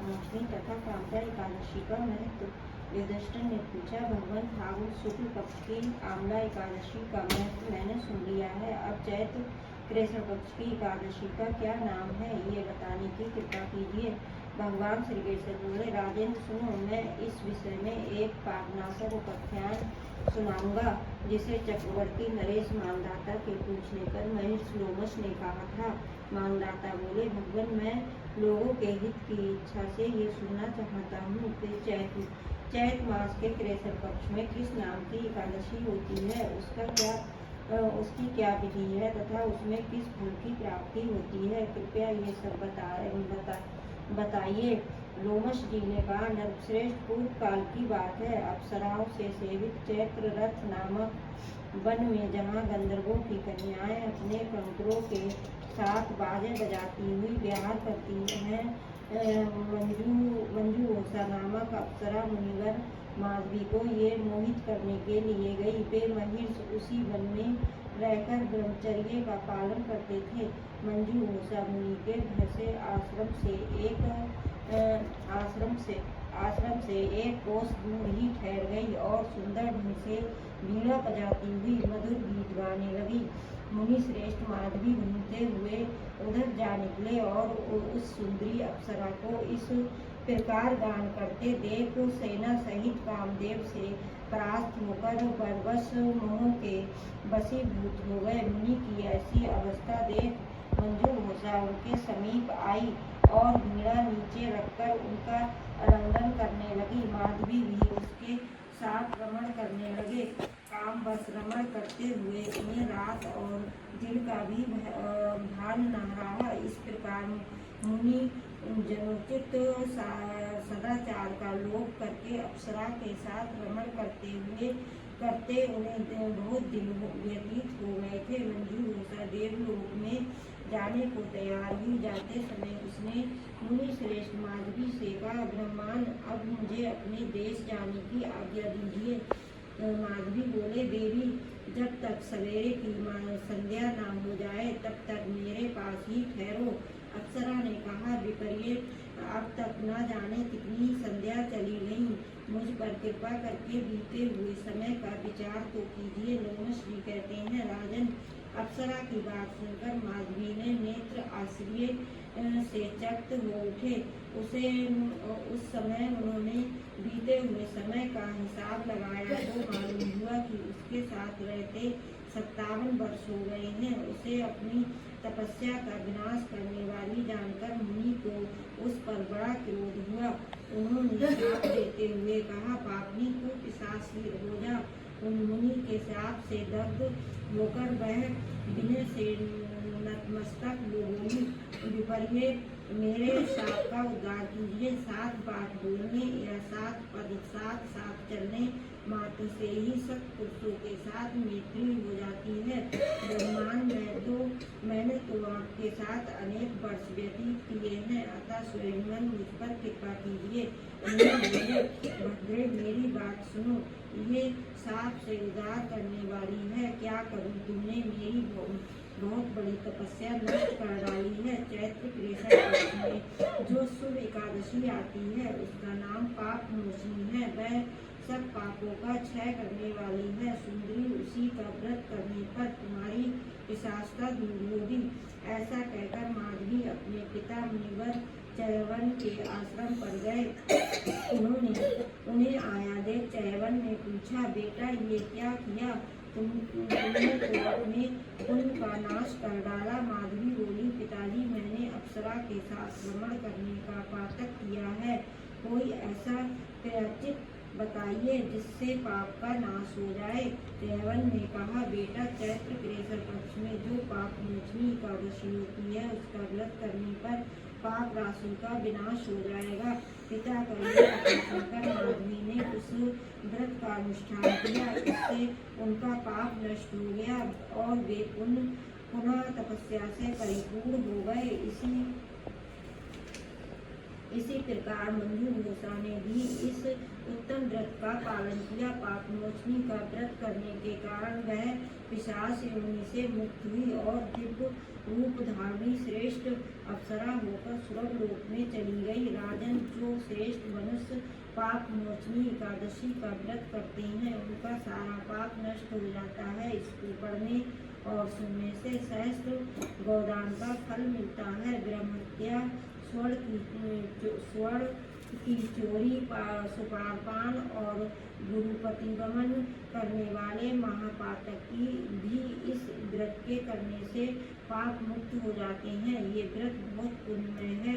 पापमोचनी तथा कामदा एकादशी का महत्व। युधिष्ठिर ने पूछा, भगवान, फागुन शुक्ल पक्ष की आमला एकादशी का महत्व मैंने सुन लिया है, अब चैत्र कृष्ण पक्ष की एकादशी का क्या नाम है, ये बताने की कृपा कीजिए। भगवान श्री कृष्ण बोले, राजेंद्र सुनो, मैं इस विषय में एक पापनाशक उपाख्यान सुनाऊंगा, जिसे चक्रवर्ती नरेश मानदाता के पूछने पर महर्षि लोमश ने कहा था। मानदाता बोले, भगवान, मैं लोगों के हित की इच्छा से ये सुनना चाहता हूँ कि चैत मास के कृष्ण पक्ष में किस नाम की एकादशी होती है, उसकी क्या विधि है तथा उसमें किस फल की प्राप्ति होती है, कृपया ये सब बताइए। लोमश जी ने कहा, नरश्रेष्ठ, पूर्व काल की बात है। अप्सराओं से सेवित चैत्र रथ नामक वन में, जहाँ गंधर्वों की कन्याएं अपने कंकरों के साथ बाजे बजाती हुई विहार करती हैं, मंजूषा नामक अप्सरा मुनिवर माधवी को ये मोहित करने के लिए गई। वे महिर्षि उसी वन में रहकर ब्रह्मचर्य का पालन करते थे। मंजूषा मुनि के घर से आश्रम से एक कोस दूर ही ठहर गई और सुंदर ढंग से वीणा बजाती हुई मधुर गीत गाने लगी। मुनि श्रेष्ठ माधवी घूमते हुए उधर जा निकले और उस सुंदरी अप्सरा को इस प्रकार गान करते देख सेना सहित कामदेव से परास्त होकर परवश मोह के वशीभूत हो गए। मुनि की ऐसी अवस्था देख मंजूषा उनके समीप आई और वीणा नीचे रखकर उनका आलिंगन करने लगी। माधवी भी उसके साथ रमण करने लगे। काम बस रमण करते हुए उन्हें रात और दिन का भी भान न रहा। इस प्रकार मुनि जनोचित सदाचार का लोप करके अप्सरा के साथ रमण करते उन्हें बहुत दिन व्यतीत हो गए थे। मंजूषा देवलोक में जाने को तैयार हुई। जाते समय उसने मुनि श्रेष्ठ माधवी से कहा, ब्रह्मान, अब मुझे अपने देश जाने की आज्ञा दीजिए। माधवी बोले, देवी, जब तक सवेरे की संध्या न हो जाए तब तक मेरे पास ही ठहरो। अप्सरा ने कहा, विपर्य, अब तक न जाने कितनी संध्या चली गई, मुझ पर कृपा करके बीते हुए समय का विचार तो कीजिए। लोमश जी कहते हैं, राजन, अप्सरा की बात सुनकर माधवी ने नेत्र आश्चर्य से चकित हो उठे। उस समय उन्होंने बीते हुए समय का हिसाब लगाया तो मालूम हुआ कि उसके साथ रहते 57 वर्ष हो गए हैं। उसे अपनी तपस्या का विनाश करने वाली जानकर मुनि को उस पर बड़ा क्रोध हुआ। उन्होंने शाप देते हुए कहा, पापनी, तू पिशाच हो जा। उन मुनि के शाप से दग्ध होकर वह विनय से नतमस्तक बोली, विपर्य, मेरे शाप का उद्धार कीजिए। 7 बात बोलने या 7 पद साथ चलने मात्र से ही सत्पुरुषों के साथ मैत्री हो जाती है। ब्रह्मांड मैंने तो आपके साथ अनेक वर्ष व्यतीत किए हैं, अतः स्वयं मुझ पर कृपा कीजिए। भद्रे, मेरी बात सुनो, ये साप से उद्धार करने वाली है, क्या करूं? तुमने मेरी बहुत बड़ी तपस्या नष्ट कर डाली है। चैत्र कृष्ण पक्ष में जो शुभ एकादशी आती है उसका नाम पाप मोचनी है। वह सब पापों का क्षय करने वाली है। सुंदरी, उसी का व्रत करने पर तुम्हारी पिशाचता दूर होगी। ऐसा कहकर माधवी अपने पिता मुनिवर चयवन के आश्रम पर गए। उन्हें आया देख चयवन ने पूछा, बेटा, ये क्या किया? तुमने तो अपने पुण्य का नाश कर डाला। माधवी बोली, पिताजी, मैंने अप्सरा के साथ भ्रमण करने का पातक किया है। कोई ऐसा प्रायश्चित बताइए जिससे पाप का नाश हो जाए। चयवन ने कहा, बेटा, चैत्र कृष्ण पक्ष में जो पाप मोचनी एकादशी होती है उसका व्रत करने पर पाप राशि का विनाश हो जाएगा। पिता का यह सुनकर माधवी ने उस व्रत का अनुष्ठान किया। इससे उनका पाप नष्ट हो गया और वे पुनः तपस्या से परिपूर्ण हो गए। इसी प्रकार मंजू घोषा ने भी इस उत्तम व्रत का पालन किया। पापमोचनी का व्रत करने के कारण वह पिशाच योनि से मुक्त हुई और दिव्य रूप धारणी श्रेष्ठ अप्सरा होकर स्वर्ग लोक में चली गई। राजन, जो श्रेष्ठ मनुष्य पापमोचनी एकादशी का व्रत करते हैं उनका सारा पाप नष्ट हो जाता है। इसको पढ़ने और सुनने से सहस्त्र गोदान का फल मिलता है। ब्रह्महत्या, स्वर्ण की चोरी, सुपारपान और गुरुपतिगमन करने वाले महापातक की भी इस व्रत के करने से पाप मुक्त हो जाते हैं। ये व्रत बहुत पुण्यमय है।